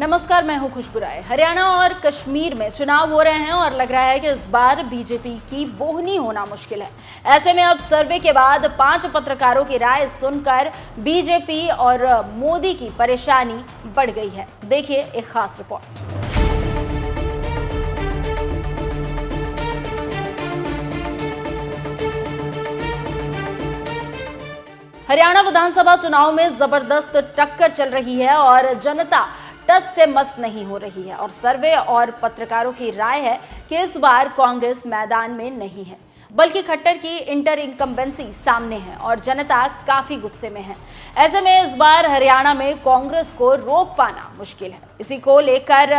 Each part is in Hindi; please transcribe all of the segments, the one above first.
नमस्कार, मैं हूं खुशबू राय। हरियाणा और कश्मीर में चुनाव हो रहे हैं और लग रहा है कि इस बार बीजेपी की बोहनी होना मुश्किल है। ऐसे में अब सर्वे के बाद 5 पत्रकारों की राय सुनकर बीजेपी और मोदी की परेशानी बढ़ गई है। देखिए एक खास रिपोर्ट। हरियाणा विधानसभा चुनाव में जबरदस्त टक्कर चल रही है और जनता टस से मस नहीं हो रही है। और सर्वे और पत्रकारों की राय है कि इस बार कांग्रेस मैदान में नहीं है, बल्कि खट्टर की इंटर इनकम्बेंसी सामने है और जनता काफी गुस्से में है। ऐसे में इस बार हरियाणा में कांग्रेस को रोक पाना मुश्किल है। इसी को लेकर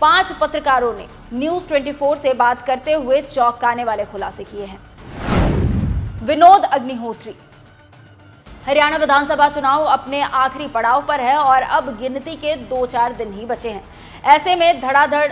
5 पत्रकारों ने न्यूज 24 से बात करते हुए चौंकाने वाले खुलासे किए हैं। विनोद अग्निहोत्री। हरियाणा विधानसभा चुनाव अपने आखिरी पड़ाव पर है और अब गिनती के 2-4 दिन ही बचे हैं। ऐसे में धड़ाधड़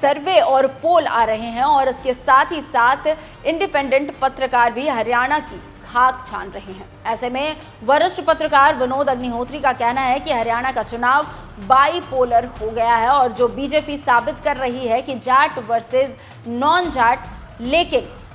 सर्वे और पोल आ रहे हैं और इसके साथ ही साथ इंडिपेंडेंट पत्रकार भी हरियाणा की खाक छान रहे हैं। ऐसे में वरिष्ठ पत्रकार विनोद अग्निहोत्री का कहना है कि हरियाणा का चुनाव बाईपोलर हो गया है और जो बीजेपी साबित कर रही है कि जाट वर्सेस नॉन जाट,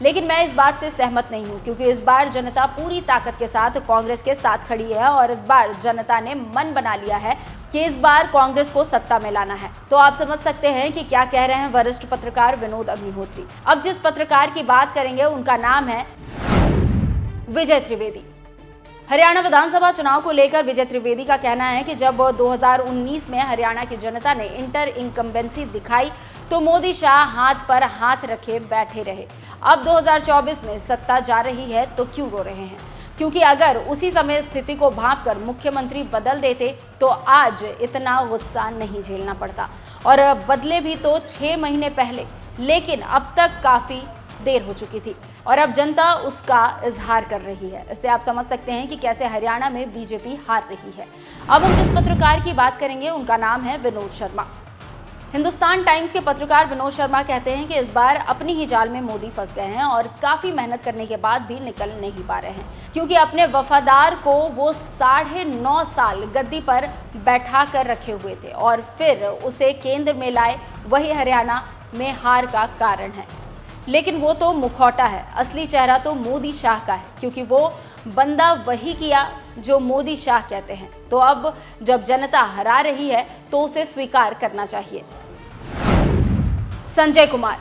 लेकिन मैं इस बात से सहमत नहीं हूं, क्योंकि इस बार जनता पूरी ताकत के साथ कांग्रेस के साथ खड़ी है और इस बार जनता ने मन बना लिया है कि इस बार कांग्रेस को सत्ता में लाना है। तो आप समझ सकते हैं कि क्या कह रहे हैं वरिष्ठ पत्रकार विनोद अग्निहोत्री। अब जिस पत्रकार की बात करेंगे उनका नाम है विजय त्रिवेदी। हरियाणा विधानसभा चुनाव को लेकर विजय त्रिवेदी का कहना है कि जब 2019 में हरियाणा की जनता ने इंटर इनकम्बेंसी दिखाई तो मोदी शाह हाथ पर हाथ रखे बैठे रहे। अब 2024 में सत्ता जा रही है तो क्यों रो रहे हैं? क्योंकि अगर उसी समय स्थिति को भांपकर मुख्यमंत्री बदल देते तो आज इतना गुस्सा नहीं झेलना पड़ता। और बदले भी तो 6 महीने पहले, लेकिन अब तक काफी देर हो चुकी थी और अब जनता उसका इजहार कर रही है। इससे आप समझ सकते हैं कि कैसे हरियाणा में बीजेपी हार रही है। अब हम जिस पत्रकार की बात करेंगे उनका नाम है विनोद शर्मा। हिंदुस्तान टाइम्स के पत्रकार विनोद शर्मा कहते हैं कि इस बार अपनी ही जाल में मोदी फंस गए हैं और काफी मेहनत करने के बाद भी निकल नहीं पा रहे हैं, क्योंकि अपने वफादार को वो 9.5 साल गद्दी पर बैठा कर रखे हुए थे और फिर उसे केंद्र में लाए, वही हरियाणा में हार का कारण है। लेकिन वो तो मुखौटा है, असली चेहरा तो मोदी शाह का है, क्योंकि वो बंदा वही किया जो मोदी शाह कहते हैं। तो अब जब जनता हरा रही है तो उसे स्वीकार करना चाहिए। संजय कुमार।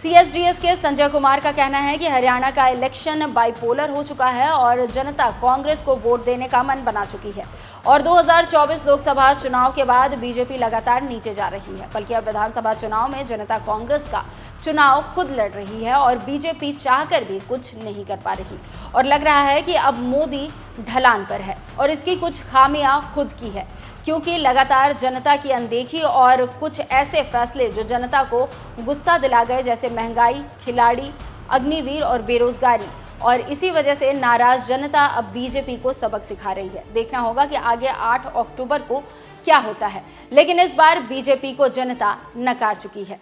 सीएसडीएस के संजय कुमार का कहना है कि हरियाणा का इलेक्शन बाइपोलर हो चुका है और जनता कांग्रेस को वोट देने का मन बना चुकी है और 2024 लोकसभा चुनाव के बाद बीजेपी लगातार नीचे जा रही है, बल्कि अब विधानसभा चुनाव में जनता कांग्रेस का चुनाव खुद लड़ रही है और बीजेपी चाहकर भी कुछ नहीं कर पा रही और लग रहा है कि अब मोदी ढलान पर है और इसकी कुछ खामियां खुद की है, क्योंकि लगातार जनता की अनदेखी और कुछ ऐसे फैसले जो जनता को गुस्सा दिला गए, जैसे महंगाई, खिलाड़ी, अग्निवीर और बेरोजगारी, और इसी वजह से नाराज जनता अब बीजेपी को सबक सिखा रही है। देखना होगा कि आगे 8 अक्टूबर को क्या होता है, लेकिन इस बार बीजेपी को जनता नकार चुकी है।